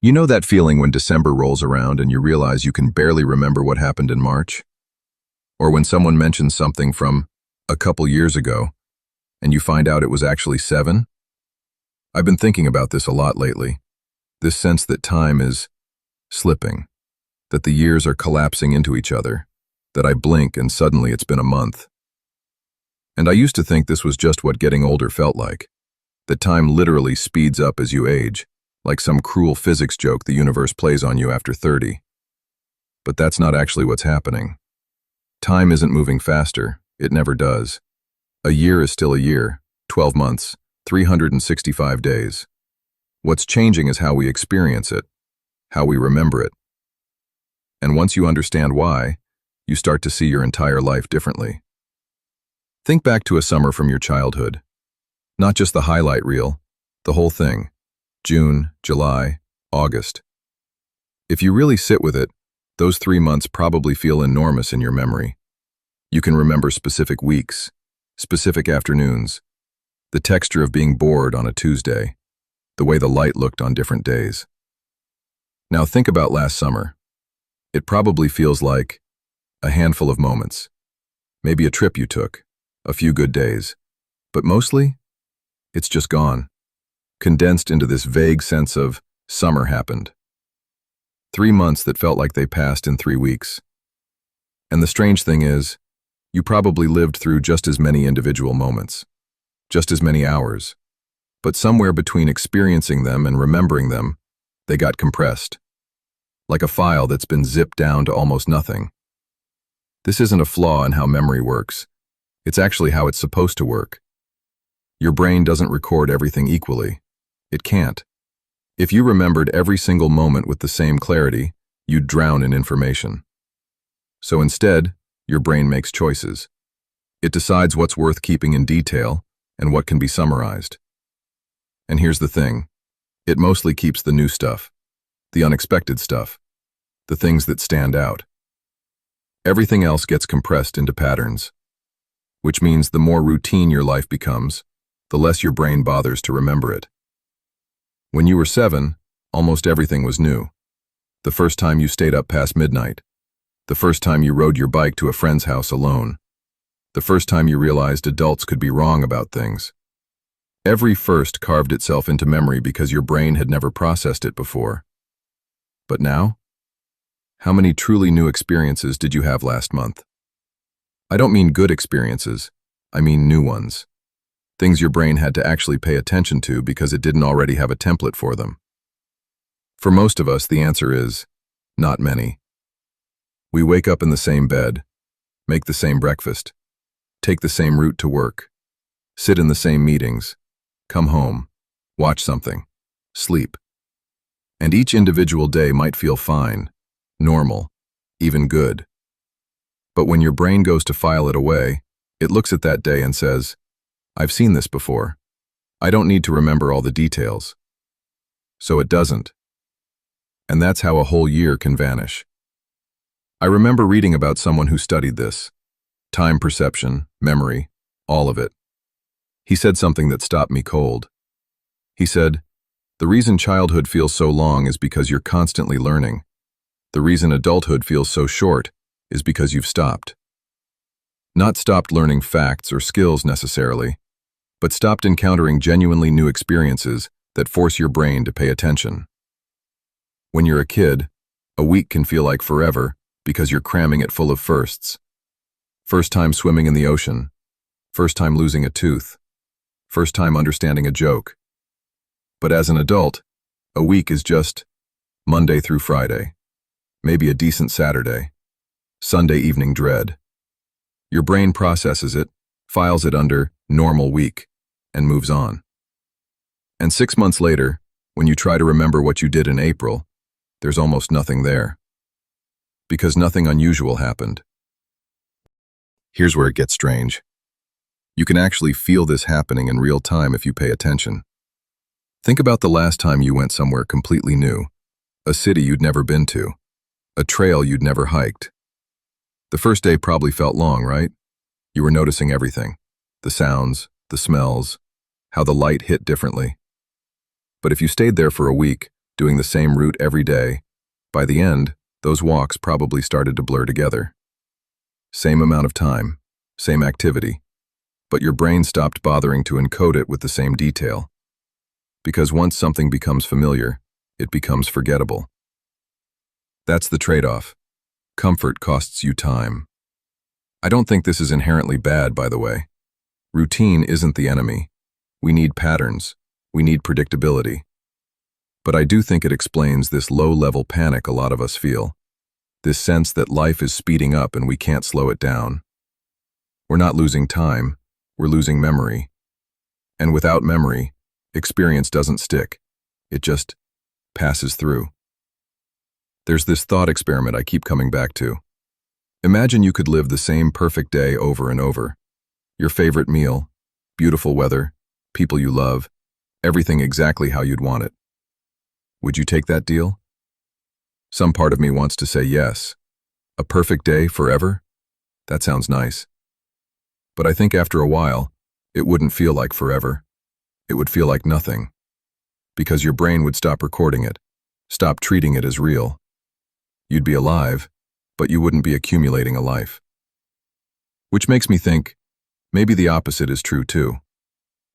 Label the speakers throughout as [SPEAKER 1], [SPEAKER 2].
[SPEAKER 1] You know that feeling when December rolls around and you realize you can barely remember what happened in March? Or when someone mentions something from a couple years ago and you find out it was actually 7? I've been thinking about this a lot lately. This sense that time is slipping, that the years are collapsing into each other, that I blink and suddenly it's been a month. And I used to think this was just what getting older felt like, that time literally speeds up as you age, like some cruel physics joke the universe plays on you after 30. But that's not actually what's happening. Time isn't moving faster, it never does. A year is still a year, 12 months, 365 days. What's changing is how we experience it, how we remember it. And once you understand why, you start to see your entire life differently. Think back to a summer from your childhood. Not just the highlight reel, the whole thing. June, July, August. If you really sit with it, those 3 months probably feel enormous in your memory. You can remember specific weeks, specific afternoons, the texture of being bored on a Tuesday, the way the light looked on different days. Now think about last summer. It probably feels like a handful of moments, maybe a trip you took, a few good days, but mostly, it's just gone, condensed into this vague sense of summer happened. 3 months that felt like they passed in 3 weeks. And the strange thing is, you probably lived through just as many individual moments, just as many hours, but somewhere between experiencing them and remembering them, they got compressed, like a file that's been zipped down to almost nothing. This isn't a flaw in how memory works. It's actually how it's supposed to work. Your brain doesn't record everything equally. It can't. If you remembered every single moment with the same clarity, you'd drown in information. So instead, your brain makes choices. It decides what's worth keeping in detail and what can be summarized. And here's the thing. It mostly keeps the new stuff, the unexpected stuff, the things that stand out. Everything else gets compressed into patterns, which means the more routine your life becomes, the less your brain bothers to remember it. When you were 7, almost everything was new. The first time you stayed up past midnight. The first time you rode your bike to a friend's house alone. The first time you realized adults could be wrong about things. Every first carved itself into memory because your brain had never processed it before. But now? How many truly new experiences did you have last month? I don't mean good experiences, I mean new ones. Things your brain had to actually pay attention to because it didn't already have a template for them. For most of us, the answer is, not many. We wake up in the same bed, make the same breakfast, take the same route to work, sit in the same meetings, come home, watch something, sleep. And each individual day might feel fine, normal, even good. But when your brain goes to file it away, it looks at that day and says, I've seen this before. I don't need to remember all the details. So it doesn't. And that's how a whole year can vanish. I remember reading about someone who studied this. Time perception, memory, all of it. He said something that stopped me cold. He said, the reason childhood feels so long is because you're constantly learning. The reason adulthood feels so short is because you've stopped. Not stopped learning facts or skills necessarily, but stopped encountering genuinely new experiences that force your brain to pay attention. When you're a kid, a week can feel like forever because you're cramming it full of firsts. First time swimming in the ocean, first time losing a tooth, first time understanding a joke. But as an adult, a week is just Monday through Friday, maybe a decent Saturday, Sunday evening dread. Your brain processes it, files it under normal week, and moves on. And 6 months later, when you try to remember what you did in April, there's almost nothing there. Because nothing unusual happened. Here's where it gets strange. You can actually feel this happening in real time if you pay attention. Think about the last time you went somewhere completely new, a city you'd never been to, a trail you'd never hiked. The first day probably felt long, right? You were noticing everything, the sounds, the smells, how the light hit differently. But if you stayed there for a week, doing the same route every day. By the end, those walks probably started to blur together. Same amount of time, same activity, but your brain stopped bothering to encode it with the same detail. Because once something becomes familiar, it becomes forgettable. That's the trade-off. Comfort costs you time. I don't think this is inherently bad, by the way. Routine isn't the enemy. We need patterns. We need predictability. But I do think it explains this low-level panic a lot of us feel. This sense that life is speeding up and we can't slow it down. We're not losing time, we're losing memory. And without memory, experience doesn't stick. It just passes through. There's this thought experiment I keep coming back to. Imagine you could live the same perfect day over and over. Your favorite meal, beautiful weather, people you love, everything exactly how you'd want it. Would you take that deal? Some part of me wants to say yes. A perfect day forever? That sounds nice. But I think after a while, it wouldn't feel like forever. It would feel like nothing. Because your brain would stop recording it, stop treating it as real. You'd be alive, but you wouldn't be accumulating a life. Which makes me think, maybe the opposite is true too.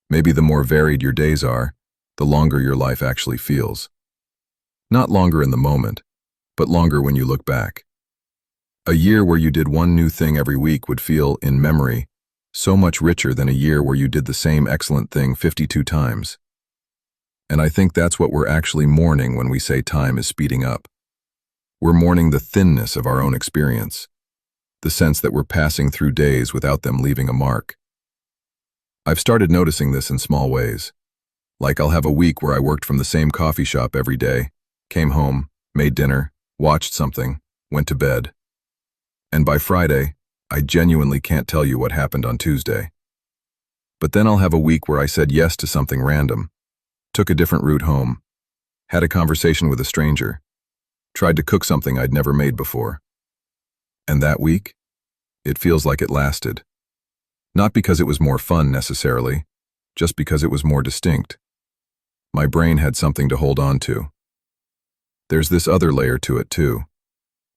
[SPEAKER 1] Maybe the more varied your days are, the longer your life actually feels. Not longer in the moment, but longer when you look back. A year where you did one new thing every week would feel, in memory, so much richer than a year where you did the same excellent thing 52 times. And I think that's what we're actually mourning when we say time is speeding up. We're mourning the thinness of our own experience, the sense that we're passing through days without them leaving a mark. I've started noticing this in small ways. Like I'll have a week where I worked from the same coffee shop every day, came home, made dinner, watched something, went to bed. And by Friday, I genuinely can't tell you what happened on Tuesday. But then I'll have a week where I said yes to something random, took a different route home, had a conversation with a stranger, tried to cook something I'd never made before. And that week, it feels like it lasted. Not because it was more fun necessarily, just because it was more distinct. My brain had something to hold on to. There's this other layer to it too.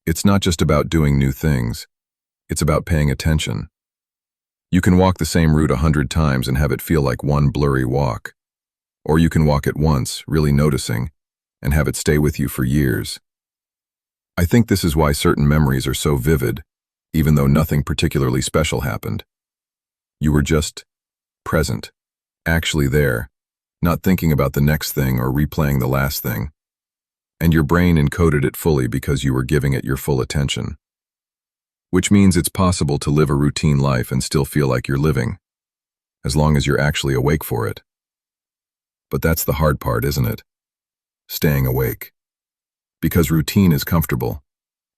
[SPEAKER 1] It's not just about doing new things. It's about paying attention. You can walk the same route 100 times and have it feel like one blurry walk. Or you can walk it once, really noticing, and have it stay with you for years. I think this is why certain memories are so vivid, even though nothing particularly special happened. You were just present, actually there, not thinking about the next thing or replaying the last thing. And your brain encoded it fully because you were giving it your full attention. Which means it's possible to live a routine life and still feel like you're living, as long as you're actually awake for it. But that's the hard part, isn't it? Staying awake. Because routine is comfortable,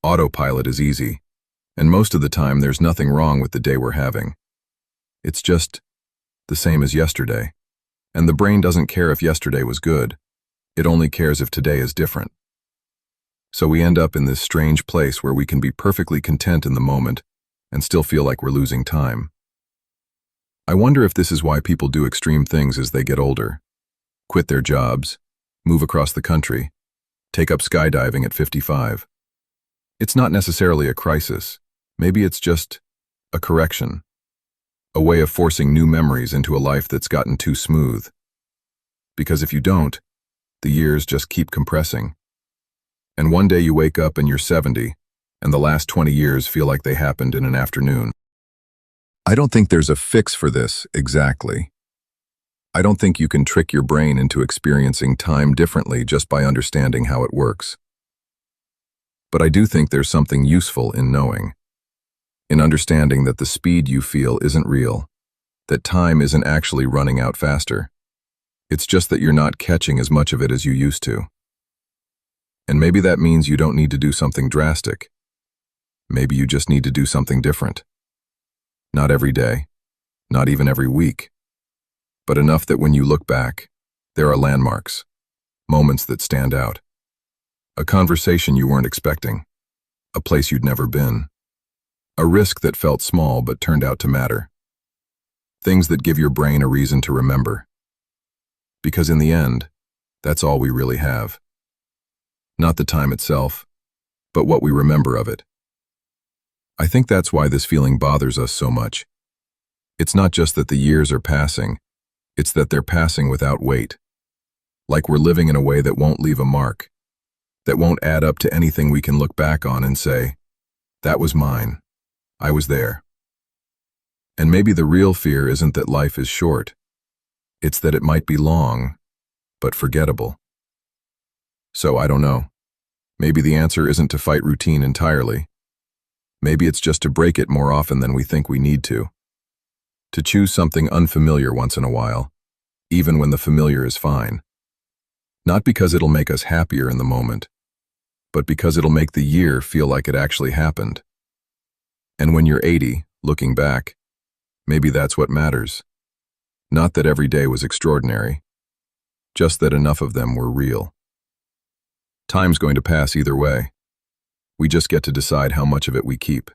[SPEAKER 1] autopilot is easy, and most of the time there's nothing wrong with the day we're having. It's just the same as yesterday. And the brain doesn't care if yesterday was good. It only cares if today is different. So we end up in this strange place where we can be perfectly content in the moment and still feel like we're losing time. I wonder if this is why people do extreme things as they get older. Quit their jobs, move across the country, take up skydiving at 55. It's not necessarily a crisis. Maybe it's just a correction. A way of forcing new memories into a life that's gotten too smooth. Because if you don't, the years just keep compressing. And one day you wake up and you're 70, and the last 20 years feel like they happened in an afternoon. I don't think there's a fix for this exactly. I don't think you can trick your brain into experiencing time differently just by understanding how it works. But I do think there's something useful in knowing. In understanding that the speed you feel isn't real, that time isn't actually running out faster. It's just that you're not catching as much of it as you used to. And maybe that means you don't need to do something drastic. Maybe you just need to do something different. Not every day, not even every week, but enough that when you look back, there are landmarks, moments that stand out. A conversation you weren't expecting, a place you'd never been, a risk that felt small but turned out to matter. Things that give your brain a reason to remember. Because in the end, that's all we really have. not the time itself, but what we remember of it. I think that's why this feeling bothers us so much. It's not just that the years are passing, it's that they're passing without weight. Like we're living in a way that won't leave a mark, that won't add up to anything we can look back on and say, that was mine. I was there. And maybe the real fear isn't that life is short. It's that it might be long, but forgettable. So I don't know. Maybe the answer isn't to fight routine entirely. Maybe it's just to break it more often than we think we need to. To choose something unfamiliar once in a while, even when the familiar is fine. Not because it'll make us happier in the moment, but because it'll make the year feel like it actually happened. And when you're 80, looking back, maybe that's what matters. Not that every day was extraordinary, just that enough of them were real. Time's going to pass either way. We just get to decide how much of it we keep.